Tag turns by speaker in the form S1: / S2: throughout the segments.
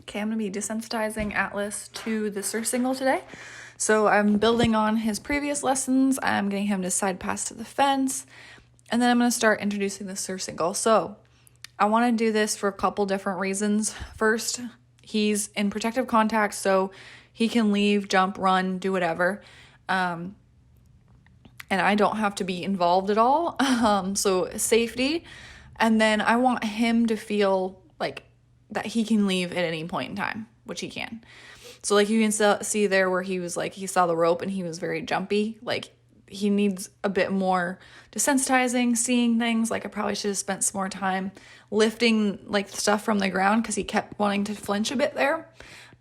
S1: Okay, I'm going to be desensitizing Atlas to the Surcingle today. So I'm building on his previous lessons. I'm getting him to side pass to the fence. And then I'm going to start introducing the Surcingle. So I want to do this for a couple different reasons. First, he's in protective contact, so he can leave, jump, run, do whatever. And I don't have to be involved at all. So safety. And then I want him to feel like that he can leave at any point in time, which he can. So like you can see there where he was like, he saw the rope and he was very jumpy. Like he needs a bit more desensitizing, seeing things. Like I probably should have spent some more time lifting like stuff from the ground because he kept wanting to flinch a bit there.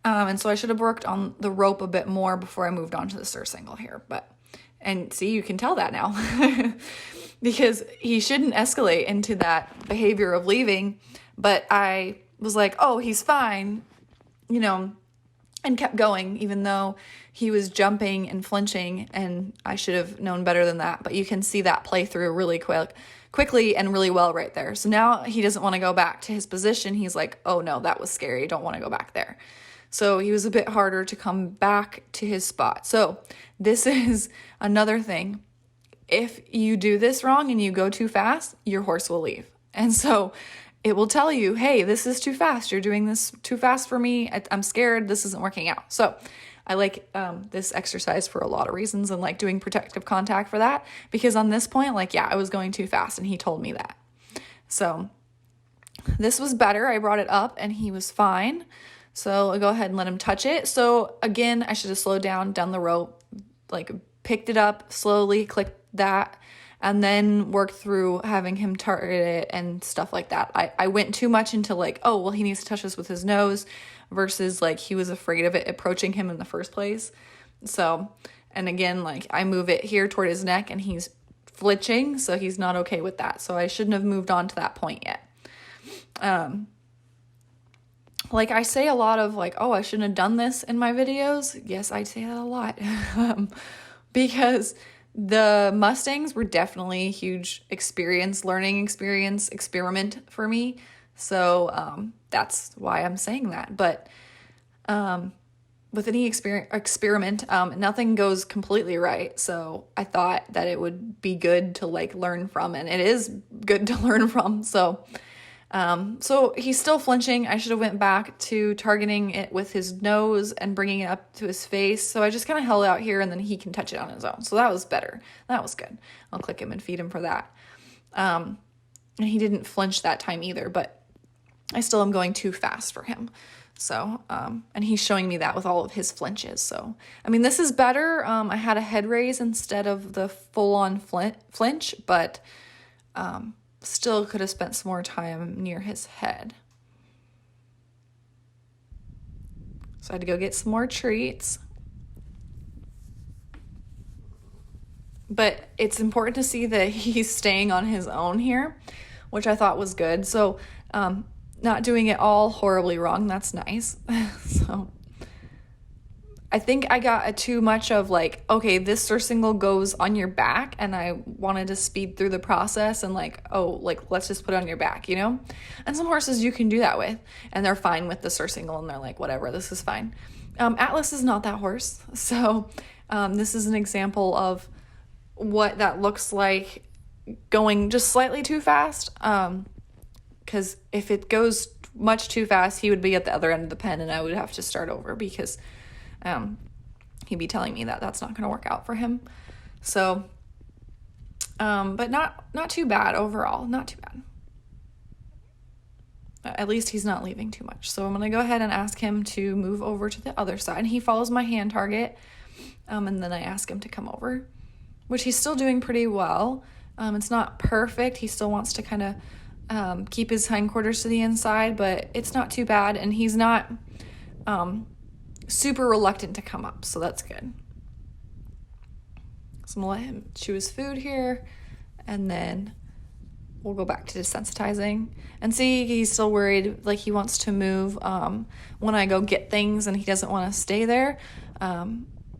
S1: And so I should have worked on the rope a bit more before I moved on to the Surcingle here. And see, you can tell that now because he shouldn't escalate into that behavior of leaving. But I was like, oh, he's fine, and kept going, even though he was jumping and flinching, and I should have known better than that. But you can see that play through really quickly and really well right there. So now he doesn't want to go back to his position. He's like, oh no, that was scary. I don't want to go back there. So he was a bit harder to come back to his spot. So this is another thing. If you do this wrong and you go too fast, your horse will leave. And so it will tell you, hey, this is too fast. You're doing this too fast for me. I'm scared. This isn't working out. So I like this exercise for a lot of reasons and like doing protective contact for that. Because on this point, I was going too fast and he told me that. So this was better. I brought it up and he was fine. So I'll go ahead and let him touch it. So again, I should have slowed down the rope, picked it up slowly, clicked that, and then worked through having him target it and stuff like that. I went too much into he needs to touch this with his nose versus he was afraid of it approaching him in the first place. So, and again, I move it here toward his neck and he's flinching, so he's not okay with that. So I shouldn't have moved on to that point yet. I say a lot of I shouldn't have done this in my videos. Yes, I say that a lot because the Mustangs were definitely a huge learning experiment for me. So that's why I'm saying that. But with any experiment, nothing goes completely right. So I thought that it would be good to learn from, and it is good to learn from. So he's still flinching. I should have went back to targeting it with his nose and bringing it up to his face. So I just kind of held out here and then he can touch it on his own. So that was better. That was good. I'll click him and feed him for that. And he didn't flinch that time either, but I still am going too fast for him. So, and he's showing me that with all of his flinches. So, this is better. I had a head raise instead of the full on flinch, but, still could have spent some more time near his head. So I had to go get some more treats. But it's important to see that he's staying on his own here, which I thought was good. So not doing it all horribly wrong, that's nice. So I think I got too much of this Surcingle goes on your back, and I wanted to speed through the process and let's just put it on your back, And some horses you can do that with, and they're fine with the Surcingle, and they're like, whatever, this is fine. Atlas is not that horse, so this is an example of what that looks like going just slightly too fast, because if it goes much too fast, he would be at the other end of the pen, and I would have to start over because he'd be telling me that that's not going to work out for him. So, but not too bad overall. Not too bad. At least he's not leaving too much. So I'm going to go ahead and ask him to move over to the other side. He follows my hand target. And then I ask him to come over, which he's still doing pretty well. It's not perfect. He still wants to kind of keep his hindquarters to the inside, but it's not too bad. And he's not super reluctant to come up, so that's good. So I'm gonna let him chew his food here, and then we'll go back to desensitizing and see. He's still worried, he wants to move when I go get things, and he doesn't want to stay there.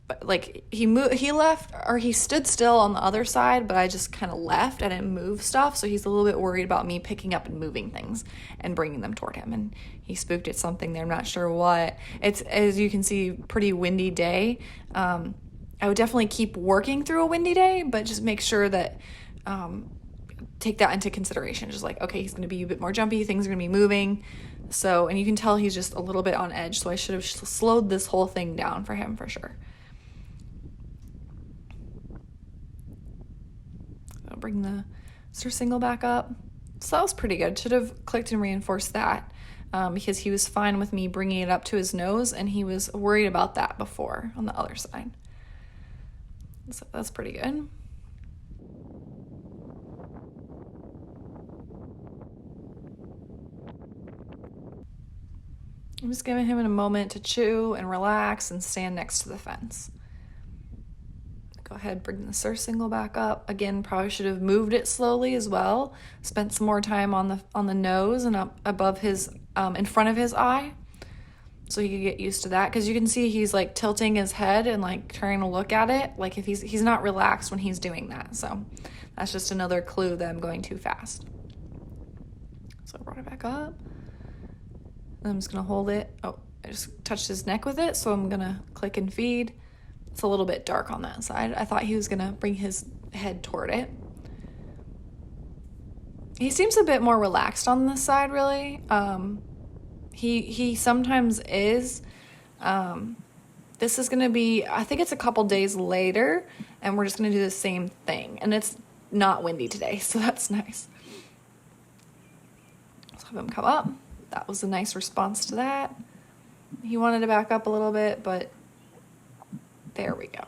S1: but like he left, or he stood still on the other side, but I just kind of left. I didn't move stuff, so he's a little bit worried about me picking up and moving things and bringing them toward him. And he spooked at something there. I'm not sure what. It's, as you can see, pretty windy day. I would definitely keep working through a windy day, but just make sure that take that into consideration. Just like, okay, he's going to be a bit more jumpy. Things are going to be moving. So, and you can tell he's just a little bit on edge. So I should have slowed this whole thing down for him for sure. I'll bring the Surcingle back up. So that was pretty good. Should have clicked and reinforced that because he was fine with me bringing it up to his nose, and he was worried about that before on the other side. So that's pretty good. I'm just giving him a moment to chew and relax and stand next to the fence. Go ahead, bring the Surcingle back up. Again, probably should have moved it slowly as well. Spent some more time on the nose and up above his, in front of his eye, so he could get used to that. Because you can see he's like tilting his head and like trying to look at it. Like if he's not relaxed when he's doing that. So that's just another clue that I'm going too fast. So I brought it back up. I'm just gonna hold it. Oh, I just touched his neck with it, so I'm gonna click and feed. It's a little bit dark on that side. I thought he was gonna bring his head toward it. He seems a bit more relaxed on this side, really. He sometimes is. This is gonna be, I think it's a couple days later, and we're just gonna do the same thing. And it's not windy today, so that's nice. Let's have him come up. That was a nice response to that. He wanted to back up a little bit, but there we go.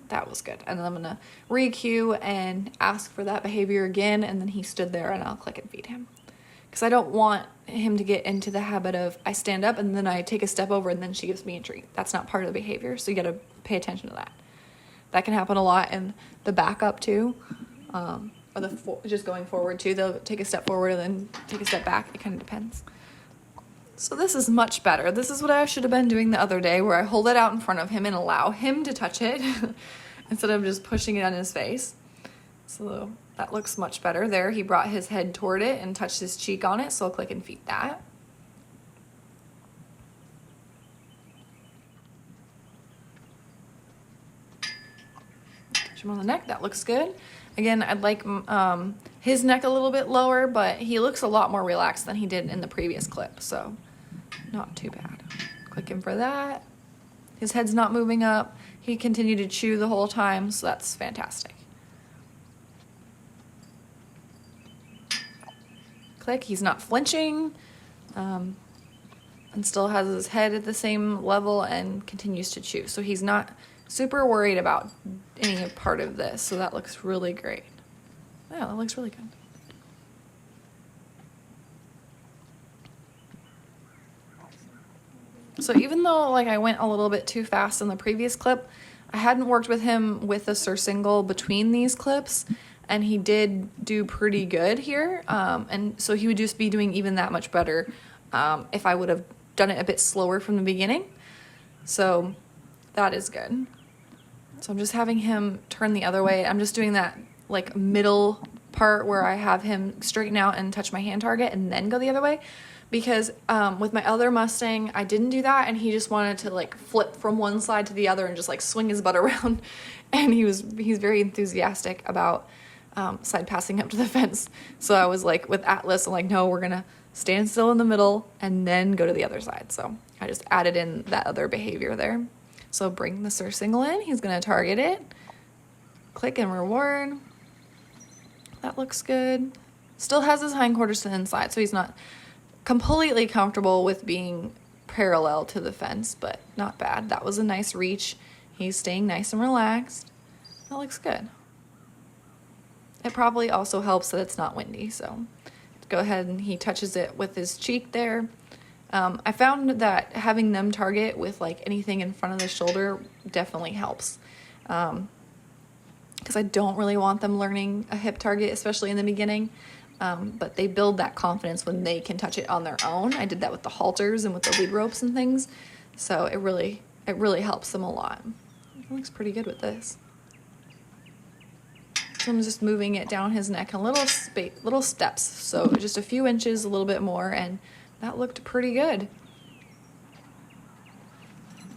S1: That was good. And then I'm gonna re-cue and ask for that behavior again, and then he stood there and I'll click and feed him. Because I don't want him to get into the habit of I stand up and then I take a step over and then she gives me a treat. That's not part of the behavior, so you gotta pay attention to that. That can happen a lot in the backup too, or just going forward too. They'll take a step forward and then take a step back. It kind of depends. So this is much better. This is what I should have been doing the other day, where I hold it out in front of him and allow him to touch it instead of just pushing it on his face. So that looks much better there. He brought his head toward it and touched his cheek on it, so I'll click and feed that. Touch him on the neck. That looks good. Again, I'd like his neck a little bit lower, but he looks a lot more relaxed than he did in the previous clip, so not too bad. Click him for that. His head's not moving up. He continued to chew the whole time, so that's fantastic. Click, he's not flinching, and still has his head at the same level and continues to chew. So he's not super worried about any part of this, so that looks really great. Yeah, that looks really good. So even though like I went a little bit too fast in the previous clip, I hadn't worked with him with the Surcingle between these clips, and he did do pretty good here. And so he would just be doing even that much better if I would have done it a bit slower from the beginning. So that is good. So I'm just having him turn the other way. I'm just doing that like middle part where I have him straighten out and touch my hand target and then go the other way. Because with my other Mustang, I didn't do that, and he just wanted to like flip from one side to the other and just like swing his butt around. And he's very enthusiastic about side passing up to the fence. So I was like, with Atlas, I'm like, no, we're gonna stand still in the middle and then go to the other side. So I just added in that other behavior there. So bring the Surcingle in, he's gonna target it, click and reward. That looks good. Still has his hindquarters to the inside, so he's not completely comfortable with being parallel to the fence, but not bad. That was a nice reach. He's staying nice and relaxed. That looks good. It probably also helps that it's not windy, so go ahead and he touches it with his cheek there. I found that having them target with like anything in front of the shoulder definitely helps, because I don't really want them learning a hip target, especially in the beginning. But they build that confidence when they can touch it on their own. I did that with the halters and with the lead ropes and things, so it really helps them a lot. It looks pretty good with this. So I'm just moving it down his neck in little steps. So just a few inches, a little bit more, and that looked pretty good.